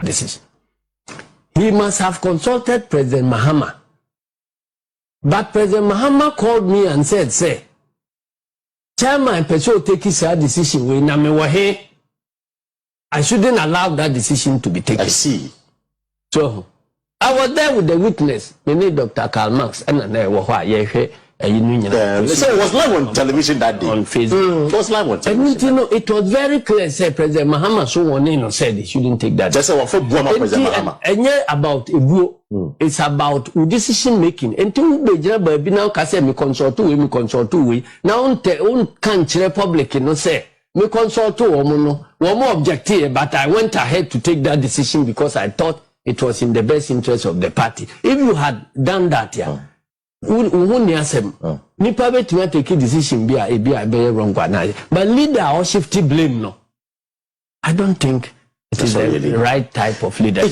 decision. He must have consulted President Mahama. But President Mahama called me and said, say, Chairman, Pesho take his decision. I shouldn't allow that decision to be taken. I see. So, I was there with the witness, Dr. Karl Marx, and I was so it was live on television that day. On Facebook. It was live on television. And it was very clear, said President Mahama, so one in said he shouldn't take that. Just for President Mahama. And about it's about decision making. And to be now, Kase me consult to now country republic, say, me consult to one more objective, but I went ahead to take that decision because I thought it was in the best interest of the party. If you had done that, nipa betuma take a decision be a wrong one. But leader or shifty blame no. I don't think it is the right type of leader.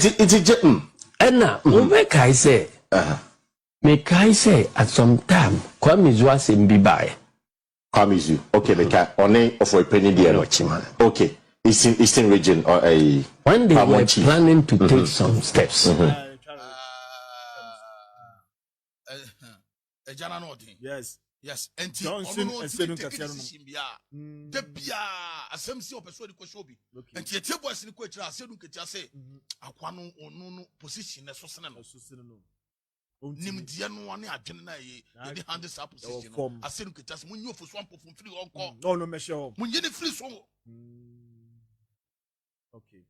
And now, make I say, at some time, Kwame was in Bibai. Kwame, okay, make I only of a penny dear. Okay, Eastern region or a one day we're planning to take some steps. Yes. Yes. And Johnson and Asiedu Nketia. Debia asemsi opeso de kweshobi. And tie boys ni kwetira Asiedu Nketia say akwa no onu position na so sene no. Nimdia no ane adwene na ye dey handle sa position no. Asiedu Nketia say munyi Ofoso Ampofo free onko. No no measure. Munyi ni free so. Okay.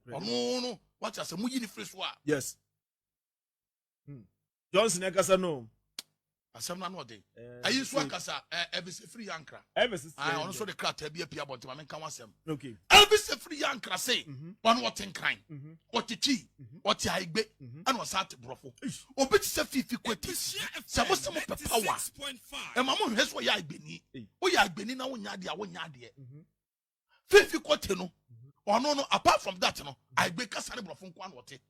No. What I say munyi ni free so. Yes. Johnson Ekasa no. Asem na no dey. Ayi so akasa Elvis free yankra. Elvis I also the crat be pia but ma menka wasem. Okay. Elvis free yankra say one what in kind. What ti what aigbe and was at brofo. Obi ti say fifi kweti. Sabo some power. E ma mo hweso ya agbeni. O ya agbeni na wonya de a wonya de. Fifi kweti no. Ono no apart from that no I be kasa ne brofo nko an wote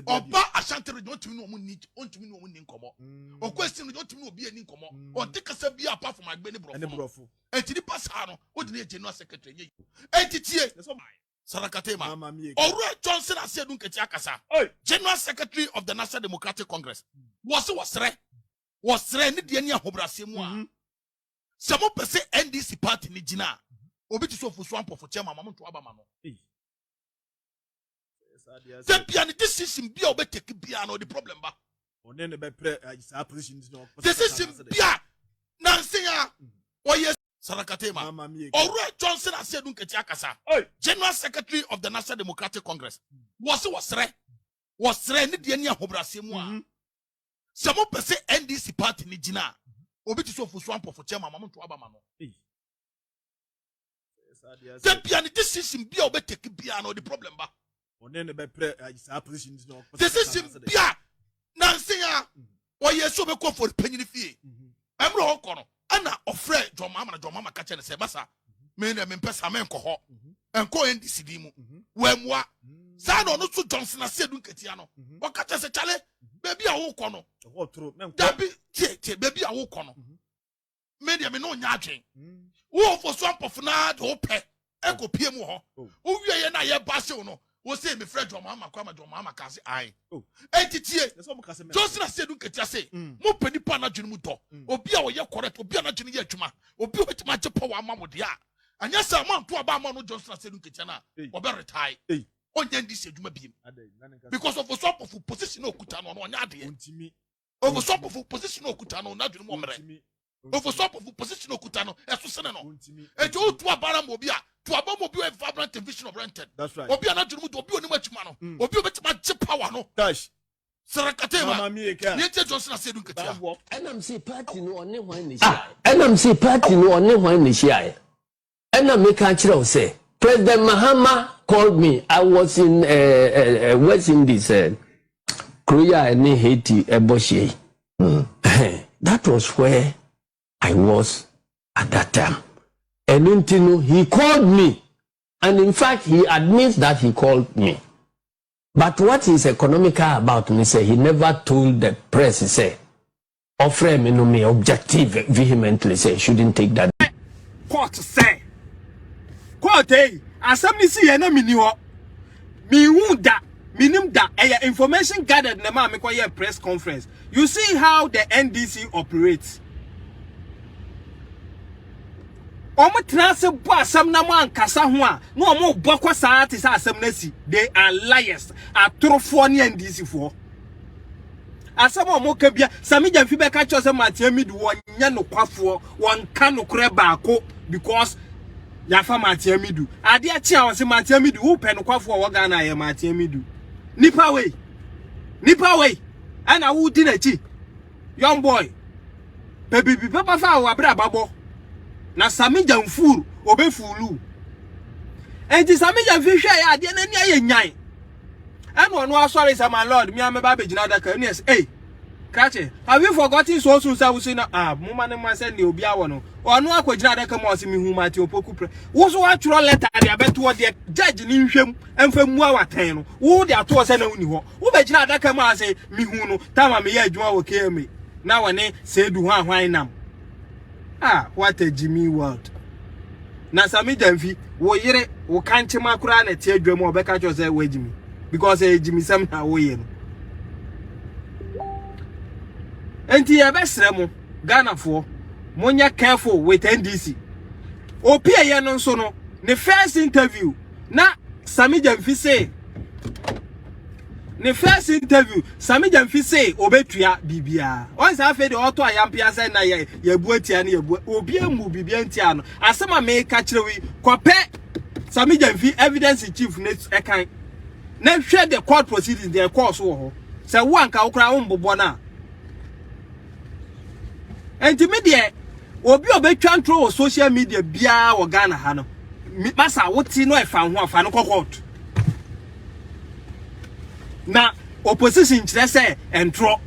oba ashantere don't me no mu need ontumi no mu ni nkomo o question no don't me obi ani nkomo o te kasa bi apart from agbe ne brofo entidi pass ha no o de ne general secretary ye entitie sarakate ma Owura Johnson Asiedu Nketia kasa general secretary of the National Democratic Congress was ne de ani ahobrase mu a samo pese NDC party ni gina obi ti so Ofoso Ampofo chairman mama to aba ma no the piano decision be obe take piano the problem ba one ne be pre sa position no decision bia nanse ya oye sarakate ma Owura Johnson Asiedu Nketia kasa general secretary of the National Democratic Congress was ne de ani ahobrase mu a samo pese NDC party ni gina obi ti so Ofoso Ampofo chairman mama to aba ma no the piano decision be obe take piano the problem ba one ne be pre sa position no decision bia nanse ya oye so be call for penny fee emro hoko no ana ofre jomama ka chene se basa me na me pesa me nko ho enko NDC di mu wamwa sa no so Johnson Asiedu Nketia no o ka chese chale baby a wo ko no ho tro me nko tie baby a wo ko no me de me no nya adwen wo Ofoso Ampofo na de ope ekopie mu ho wo wiye na ye ba se no wo say me friend Jomama ka se ai entitie Johnson Asiedu Nketia say mo pani pa na dwene mu do obi a wo ye correct obi a na dwene ye adwuma obi obetima che power amamo de a anya sa man to aba ma no Johnson Asiedu Nketia na obe retire onya ndi se adwuma biem because of Ofoso Ampofo position okuta no onya de Ofoso Ampofo position okuta no na dwene mu omre Ofoso Ampofo position okuta no eso sene no ejo to abara mo bi a to abamo bi a vibrant vision of rented. That's right. Obi anadwene mu do obi onima adwuma no obi obetima che power no dash sarakate ma mama mi eka ye Johnson Asiedu Nketia NMC party no one hwan ne shia NMC party no one hwan ne shia NMC ka kire o say President Mahama called me. I was in West Indies Korea and Haiti Eboshi. That was where I was at that time. And then he called me. And in fact, he admits that he called me. But what is economical about me, say, he never told the press, he said, offer me objective vehemently, say, shouldn't take that. Court say, Court, assembly see enemy, Me who da. Minim da. Information gathered na ma me kwa press conference. You see how the NDC operates. Omo trase bo asam na mo ankasa ho a no omo bokwa saa te sa asam na si. They are liars. Atorofo ne NDC fo. Asam omo ka bia Sami Jamfi be ka cho se Matiamidu wonya no kwafo won ka no kure baako because yafa Matiamidu ade a chia won se Matiamidu wo pe no kwafo wo ga na ye Matiamidu nipa we ana wo di na chi young boy baby papa fa wa bra babo na Sami Jamfuru obefulu enti Sami Jamfi hwe ya ade na ni aye nyan eno no sorry say my lord me am ba begina da ka yes hey Kache, have you forgotten so soon say we say na mama ne man say ne obi awo no ono akogina da ka mo se mi hu mate opoku pre wo so atro letter de abeto de judge ni nhwem emfamu awaten no wo de ato se na uni ho wo begina da ka mo say mi hu no tama me ya adwuma wo KMA na wone Asiedu ho ahwan nam what a Jimmy world na Sami Jamfi wo yire wo kanche makura na tie adwuma obeka cho say wo Jimmy because Jimmy sam na wo ye no enti ye besre mo Ghana fo monya careful with NDC opia ye no so no ne first interview na Sami Jamfi say Sami Jamfi say obetua bibia once afa de auto ayampia say na ye buatia na ye bu obi amu bibia ntia no asema me ka kirewi kope Sami Jamfi evidence in chief ne ekan na hwe the court proceedings the course wo ho say wo anka wo kra wo mbobo na enti me de obi obetwa ntro social media bia wo Ghana ha no masa woti no efa ho afa no court na opposition kire say entro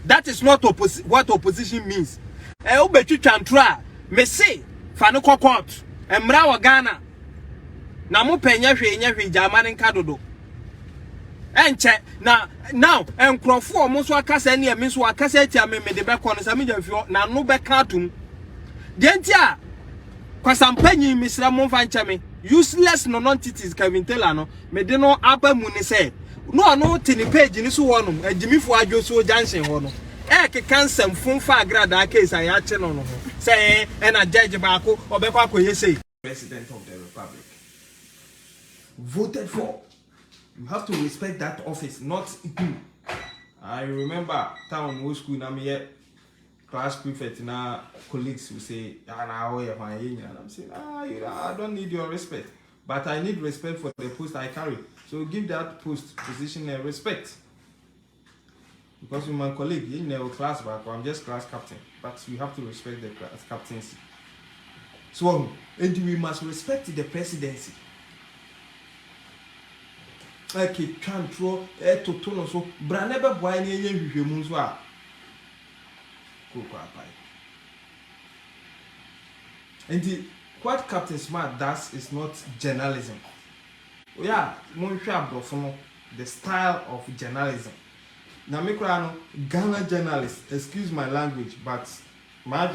that is not what opposition means obetwa ntro a me say fa no court emra wo Ghana na mo penya hwe jamane nka dodo enche na now enkrofo omo so akasa ne emi so akasa tia me de be ko no Sami Jamfi na no be ka tum de ntia kwasampanyi misra mo fa nche me useless non-entities Kevintela no me de no aba mu ni say no tini page ni so wo no agimifo adwoso junction ho no ke kansem funfa agrada case aya che no say na judge baako obekwa akoye say president of the republic voted for. You have to respect that office, not you. I remember town old school na me class prefect na colleagues will say na we my and I'm saying I don't need your respect, but I need respect for the post I carry. So give that post position a respect. Because with my colleague, you know, class back, I'm just class captain, but you have to respect the class captaincy. So and we must respect the presidency. Okay, control to tone so branebe boy ni enye hwehwemu so a koko apai. And what Captain Smart does is not journalism. Yeah, mon hwa abrofo no the style of journalism. Na me kra no Ghana journalist, excuse my language, but my